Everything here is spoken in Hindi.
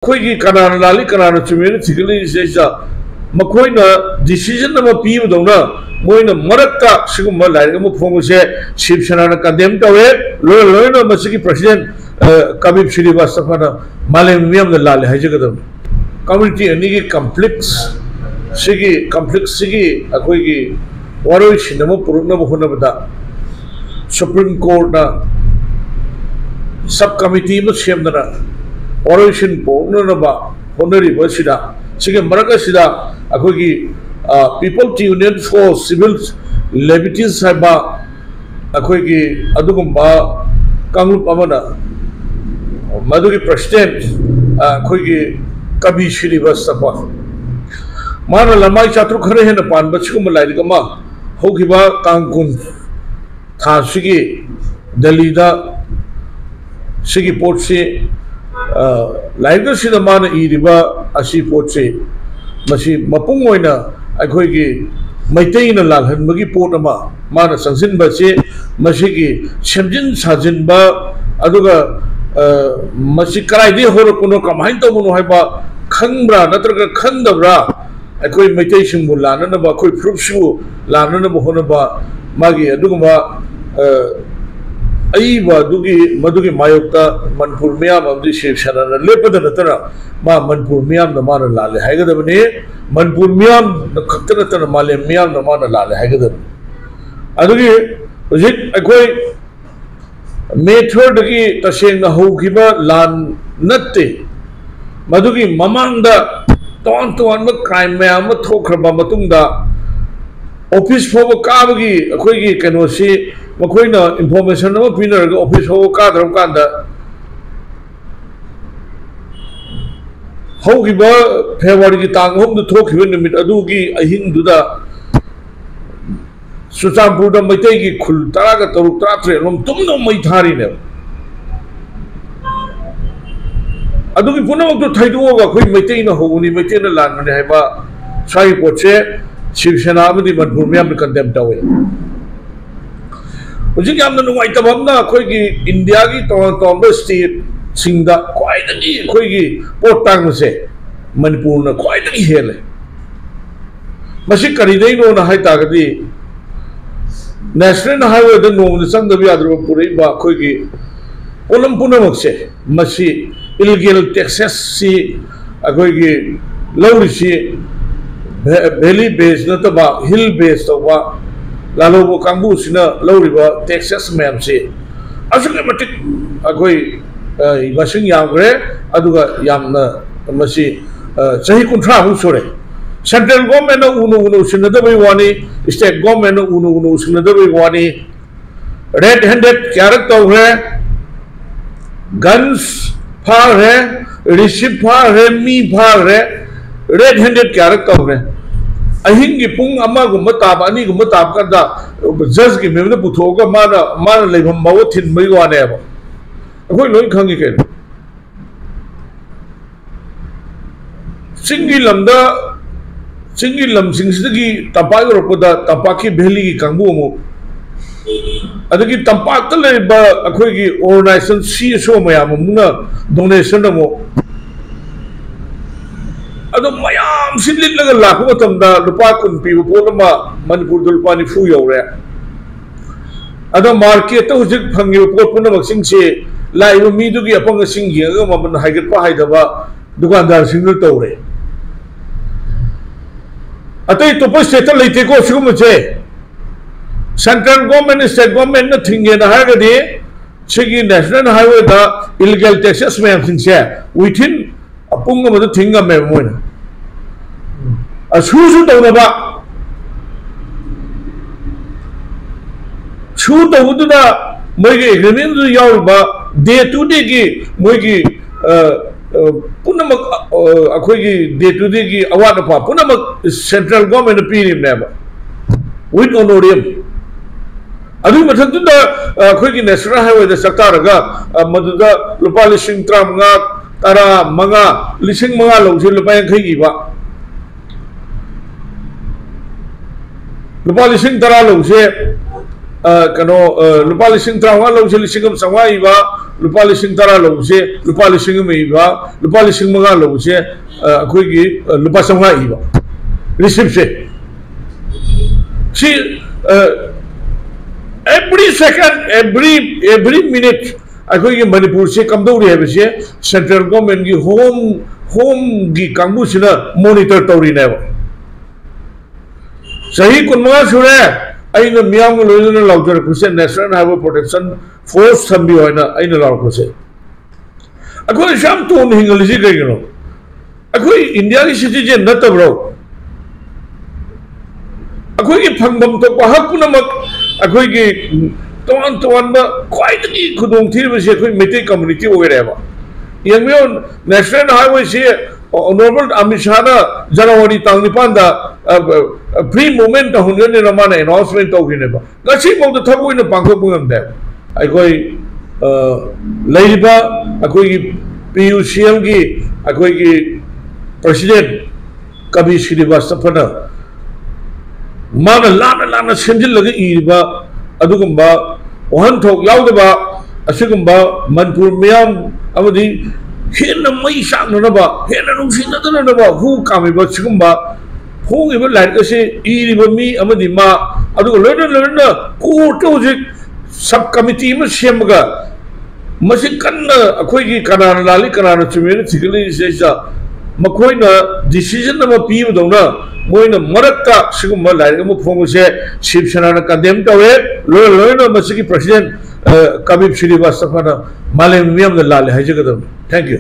कोई कनाना लाली कनाना चुमेन थिगली सेसा मखोइना डिसीजन नम पीबदौना मोइना मरक्ता सिगुम लाइक म फोंगसे शिवसेना कंडेम तवे लोइना मसिकी प्रेसिडेंट कबीर श्रीवास्तवना मालेम मियम लाले हाइजगदम कम्युनिटी अनिगी कॉम्प्लेक्स सिगी अखोइगी वारोइ सिनम पुरुनब होनबदा सुप्रीम कोर्ट ना सब कमिटी में सेमदना ओरिजिन पोननबा होनरिबा सिदा सिगे मरका सिदा अखोगी people's union for civil liberties साइबा अखोगी अदुगुंबा कांग्रुप अमना मधुगी प्रेसिडेंट अखोगी कबीर श्रीवास्तव माना लमाई चात्रु खरे हेन पान बचकुम लाइगमा होगिबा कांकुन थासिगी दिल्लीदा सिगी पोर्ट से लाइक मान इरिबा असी पोट से मसी मपुंग ओइना अखोइगी मैतैना लालहनबगी पोट अमा माना संजिनबा से मसिगी सेमजिन साजिनबा अदुगा मसी कराइदे होरकुनो कमाइन तबुनो हाइबा खंगब्रा नत्रगा खंगदब्रा अखोइ मैतै सिंबु लाननबा अखोइ प्रूफसु लाननबा होनबा मागी अदुगमा मधुगी मायोक्ता मनपुर मियाम अमदी शिवसेना लेपद नतना मा मनपुर मियाम न मान लाले हाइगदबने मनपुर मियाम खक्त नतना माले मियाम न मान लाले हाइगदब अदुगी हुजिक अखोइ मेथड की तसेंग हौखिबा लान नत्ते मधुगी ममांगदा तोन क्राइम मैम थोखरबा मतुंगदा ऑफिस फोब काबगी अखोइगी कनोसी मखोइना इंफॉर्मेशन अमा पिनरगा ऑफिस फोब कादरम कांदा हौगिबा फेब्रुआरी की तांग होम थोखिबा निमित अदुगी अहिंगदुदा सुचामपुरदा मैतैगी खुल तरागा तरुक तरात्रे लोम तुमनो मै थारिने अदुगी पुनमक थैदुगा खोइ मैतैना होगुनी मैतैना लानने हाइबा साइ पोचे शिवसेना अमदी मनपुर मियाम कंडेम तवे हुजिक यामना नुंगाइतबमना अखोइगी इंडिया की तोंब स्टेट सिंगदा ख्वाइदगी अखोइगी पोट तांगसे मनपुर न ख्वाइदगी हेले मसी करिदैनो न हाइतागदी नेशनल हाईवे द नोमन संगदबि आद्रो पुरैबा अखोइगी ओलम पुनमकसे मसी इलीगल टैक्सेस सी अखोइगी लौरिसी वैली बेस नतबा हिल बेस तौबा लालोबो कांगबुसिना लौरिबा टैक्सेस मैम से असुके मटिक अखोइ मसिंग यामग्रे अदुगा यामना मसी सही 30 मु सोरे सेंट्रल गवर्नमेंट उनु सिनदबई वानी स्टेट गवर्नमेंट उनु सिनदबई वानी रेड हैंडेड क्यारक तौरे गन्स फार है रिसीव फार है मी फार है रेड हैंडेड क्यारक तौरे अहिंगी पुंग अमागुम ताब अनिगुम ताब कंदा जज की मेमने पुथोगा माना लेभम मावो थिनबई वानेबा अखोइ लोइ खंगी के सिंगी लम सिंगसिदगी तंपाक रोपदा तंपाकी भेली की कांगबु मु अदगी तंपाक त लेबा अखोइगी ऑर्गेनाइजेशन सी सो मयाम मुना डोनेशन अमो अदो मयाम सिलिन लगा लाखो मतमदा रुपा कुन पीबो पोलमा मनपुर दुलपा निफु यौरे अदो मार्केट तो हुजिक फंगिबो पोट पुनमक सिंगसे लाइबो मीदुगी अपंग सिंग येगा ममन हाइगतपा हाइदबा दुकानदार सिंग तौरे अतई तो स्टेट लेते को सिगुमचे सेंट्रल गवर्नमेंट स्टेट गवर्नमेंट न थिंगे न हागदि सिगी नेशनल हाईवे दा इलीगल टैक्सेस मैम सिंगसे विथिन अपुंग मद थिंगा मे मोइना असुसु तौनबा सु तौदुदा मोइगे एग्रीमेंट जु यावबा डे टू डे की मोइगी पुनमक अखोइगी डे टू डे की अवाद पा पुनमक सेंट्रल गवर्नमेंट पीरिमनेबा विथ ऑनोरियम अदु मथक्तुदा अखोइगी नेशनल हाईवे दा सकतारगा मदुदा रुपा लिसिंग 35 तारा मंगा लिसिंग मंगा लौसे रुपा 50 गिबा रुपा लिसिंग 10 लौसे कनो लुपा लिसिंग तरावा लौसे लिसिंग संवा इबा लुपा लिसिंग तरा लौसे लुपा लिसिंग में इबा लुपा लिसिंग मंगा लौसे अखोगी लुपा संवा इबा रिसिप्ट से सी every second every minute अखोगी Manipur से कमदौरी है बसे सेंट्रल गवर्नमेंट की होम की कांगू सिना मॉनिटर तौरी ने सही कुनमगा सुरे अइना मियाम लोइना लाउजर कुसे नेशनल हाईवे प्रोटेक्शन फोर्स थंबी होइना अइना लाउ कुसे अखोई शाम तो हिंगलिसी कइनो अखोई इंडिया की सिटीजन नतब्रो अखोई की फंगबम तो हक पुनमक अखोई की तोन तोन बा ख्वाइदगी खुदोंग थीबसे अखोई मेटे कम्युनिटी ओइरेबा यंगमियो नेशनल हाईवे से ऑनरेबल अमित शाह जनवरी तांग निपान फ्री मूवमेंट होने माने अनाउंसमेंट तौगिनेबा गसी मौद थबोइना पांगथोकबंगमदे अखोई लैरिबा अखोई पीयूसीएल की अखोई की प्रेसिडेंट कवि श्रीवास्तवना माना लाना सेमजिल लगे इरिबा अदुगुंबा वहनथोक यावदबा असिगुंबा मनपुर मियाम अमदी हेन मई साननबा हेन नुसिनदनबा हु कामिबा सिगुंबा होंगिबा लाइक से इरिबा मी अमदी मा अदुग लोइना कोर्ट होजिक सब कमिटी में सेमगा मसे कन्ना अखोई कनाना लाली कनाना चुमेन थिगली सेसा मखोइना डिसीजन अमा पीबदौना मोइना मरक्ता सिगुंबा लाइक अमा फोंगसे शिवसेना कंडेम तवे लोइना मसे की प्रेसिडेंट कबीर श्रीवास्तवना मालेम मियाम लाले हाइजगदम थैंक यू।